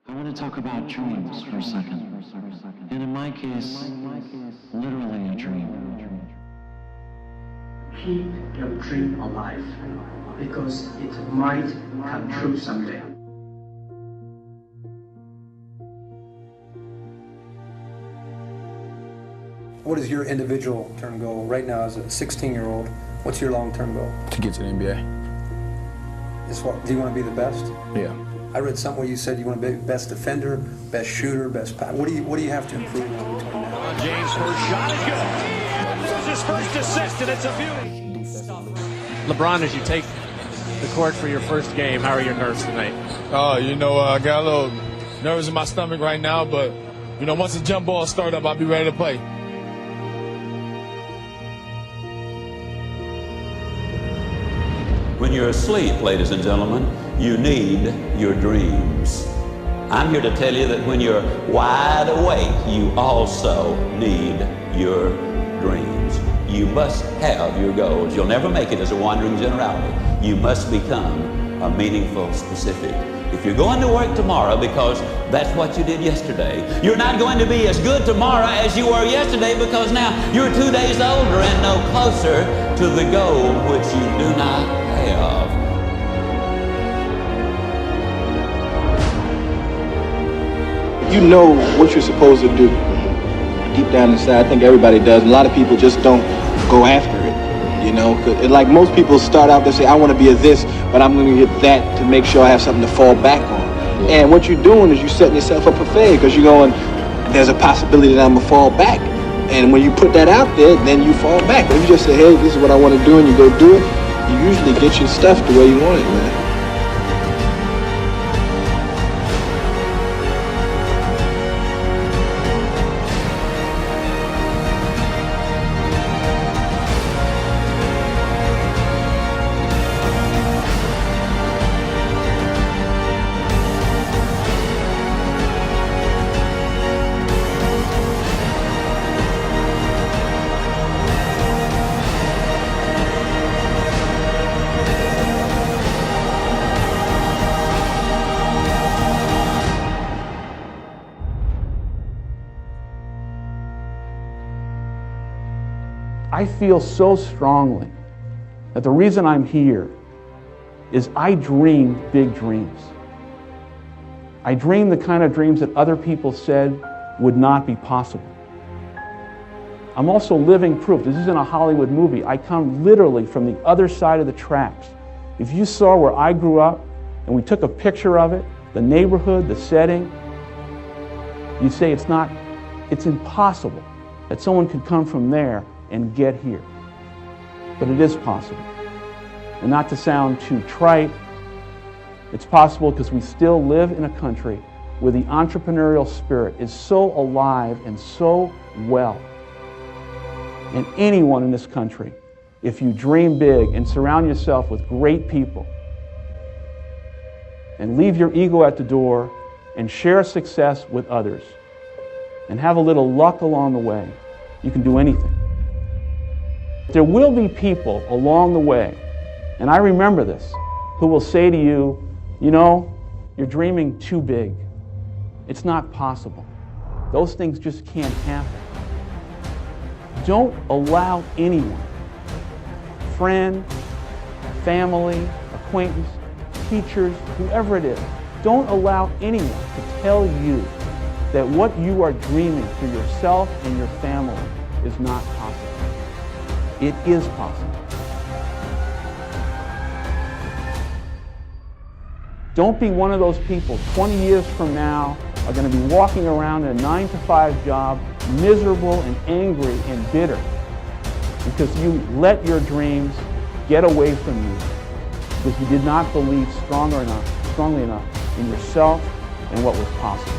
I want to talk about dreams for a second. And in my case, literally a dream. Keep your dream alive, because it might come true someday. What is your individual term goal right now as a 16-year-old? What's your long-term goal? To get to the NBA. Do you want to be the best? Yeah. I read somewhere you said you want to be best defender, best shooter, best pass. What do you have to improve on between now? James' first shot is good. This is his first assist, and it's a beauty. LeBron, as you take the court for your first game, how are your nerves tonight? I got a little nerves in my stomach right now, but once the jump ball start up, I'll be ready to play. When you're asleep, ladies and gentlemen, you need your dreams. I'm here to tell you that when you're wide awake, you also need your dreams. You must have your goals. You'll never make it as a wandering generality. You must become a meaningful specific. If you're going to work tomorrow because that's what you did yesterday, you're not going to be as good tomorrow as you were yesterday, because now you're 2 days older and no closer to the goal which you do not have. You know what you're supposed to do. Deep down inside, I think everybody does. A lot of people just don't go after it, Like most people start out, they say, I want to be a this, but I'm going to get that to make sure I have something to fall back on. Yeah. And what you're doing is you're setting yourself up for failure, because you're going, there's a possibility that I'm going to fall back. And when you put that out there, then you fall back. But if you just say, hey, this is what I want to do, and you go do it, you usually get your stuff the way you want it, man. I feel so strongly that the reason I'm here is I dream big dreams. I dream the kind of dreams that other people said would not be possible. I'm also living proof. This isn't a Hollywood movie. I come literally from the other side of the tracks. If you saw where I grew up and we took a picture of it, the neighborhood, the setting, you'd say it's impossible that someone could come from there and get here. But it is possible. And not to sound too trite, it's possible because we still live in a country where the entrepreneurial spirit is so alive and so well. And anyone in this country, if you dream big and surround yourself with great people and leave your ego at the door and share success with others and have a little luck along the way, you can do anything. There will be people along the way, and I remember this, who will say to you, you're dreaming too big. It's not possible. Those things just can't happen. Don't allow anyone, friend, family, acquaintance, teachers, whoever it is, don't allow anyone to tell you that what you are dreaming for yourself and your family is not possible. It is possible. Don't be one of those people 20 years from now are going to be walking around in a 9-to-5 job, miserable and angry and bitter because you let your dreams get away from you because you did not believe strongly enough in yourself and what was possible.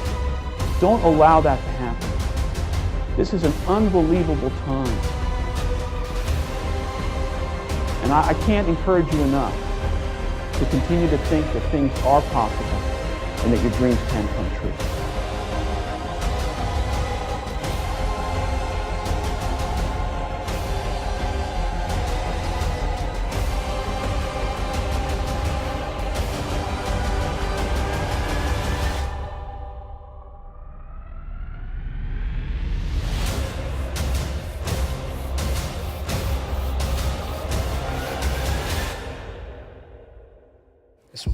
Don't allow that to happen. This is an unbelievable time. And I can't encourage you enough to continue to think that things are possible and that your dreams can come true.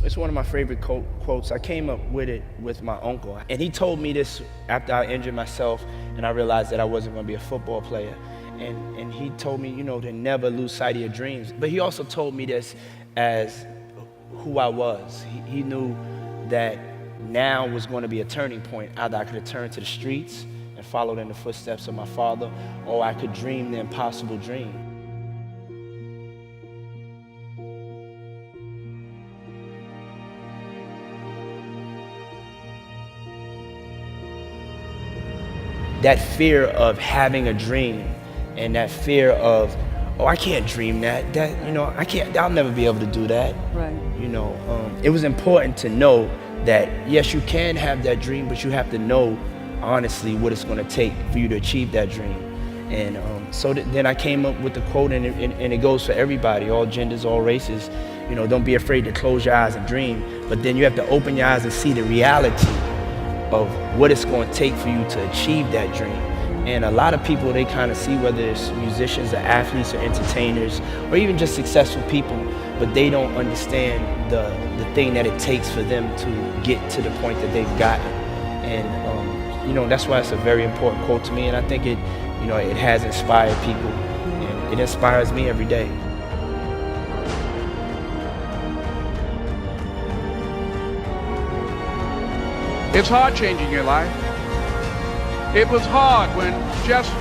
It's one of my favorite quotes. I came up with it with my uncle, and he told me this after I injured myself and I realized that I wasn't going to be a football player. And he told me, you know, to never lose sight of your dreams. But he also told me this as who I was. He knew that now was going to be a turning point. Either I could have turned to the streets and followed in the footsteps of my father, or I could dream the impossible dream. That fear of having a dream and that fear of, oh, I can't dream that, you know, I'll never be able to do that. Right. You know, it was important to know that, yes, you can have that dream, but you have to know honestly what it's gonna take for you to achieve that dream. And then I came up with the quote, and it goes for everybody, all genders, all races. You know, don't be afraid to close your eyes and dream, but then you have to open your eyes and see the reality of what it's going to take for you to achieve that dream. And a lot of people, they kind of see, whether it's musicians or athletes or entertainers or even just successful people, but they don't understand the thing that it takes for them to get to the point that they've gotten. And you know, that's why it's a very important quote to me, and I think it, you know, it has inspired people, and it inspires me every day. It's hard changing your life. It was hard when just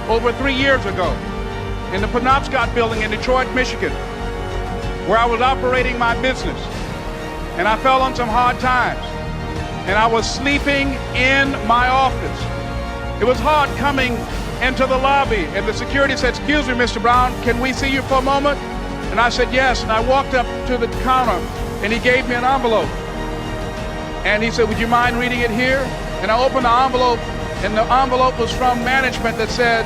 over 3 years ago in the Penobscot building in Detroit, Michigan, where I was operating my business, and I fell on some hard times, and I was sleeping in my office. It was hard coming into the lobby, and the security said, "Excuse me, Mr. Brown, can we see you for a moment?" And I said, "Yes," and I walked up to the counter, and he gave me an envelope. And he said, "Would you mind reading it here?" And I opened the envelope, and the envelope was from management that said,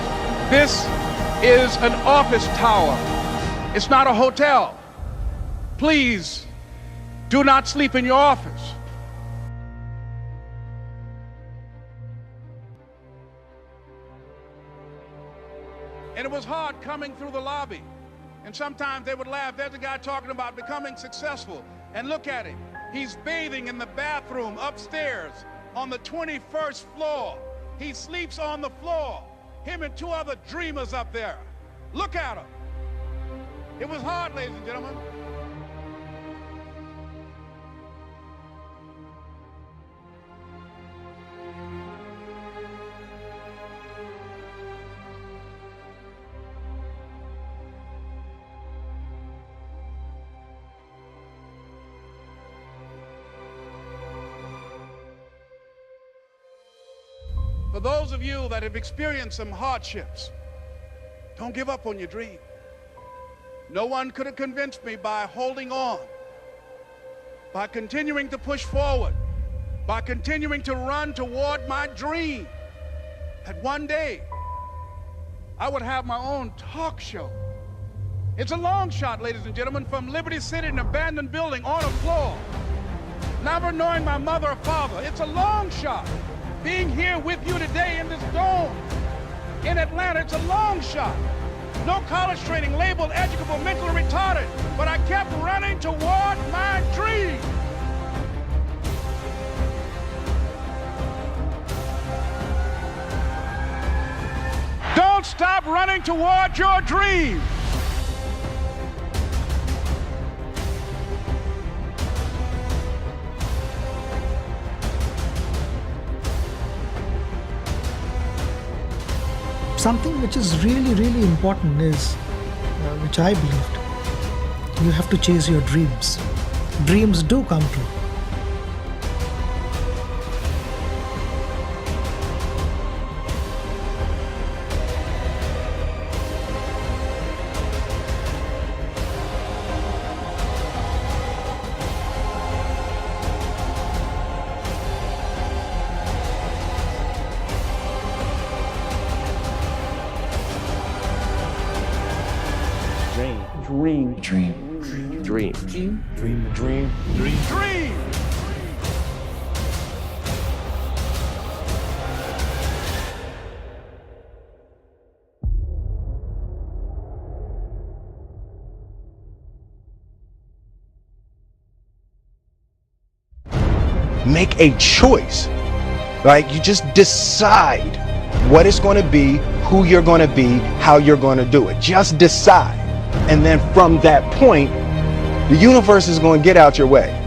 "This is an office tower. It's not a hotel. Please do not sleep in your office." And it was hard coming through the lobby. And sometimes they would laugh. There's a guy talking about becoming successful. And look at him. He's bathing in the bathroom upstairs on the 21st floor. He sleeps on the floor. Him and 2 other dreamers up there. Look at him. It was hard, ladies and gentlemen. For those of you that have experienced some hardships, don't give up on your dream. No one could have convinced me by holding on, by continuing to push forward, by continuing to run toward my dream, that one day I would have my own talk show. It's a long shot, ladies and gentlemen, from Liberty City, an abandoned building on a floor, never knowing my mother or father. It's a long shot. Being here with you today in this dome in Atlanta, it's a long shot. No college training, labeled educable, mentally retarded, but I kept running toward my dream. Don't stop running toward your dream. Something which is really, really important is, which I believed, you have to chase your dreams. Dreams do come true. Dream. make a choice. Like, you just decide what it's going to be, who you're going to be, how you're going to do it. Just decide. And then from that point, the universe is going to get out your way.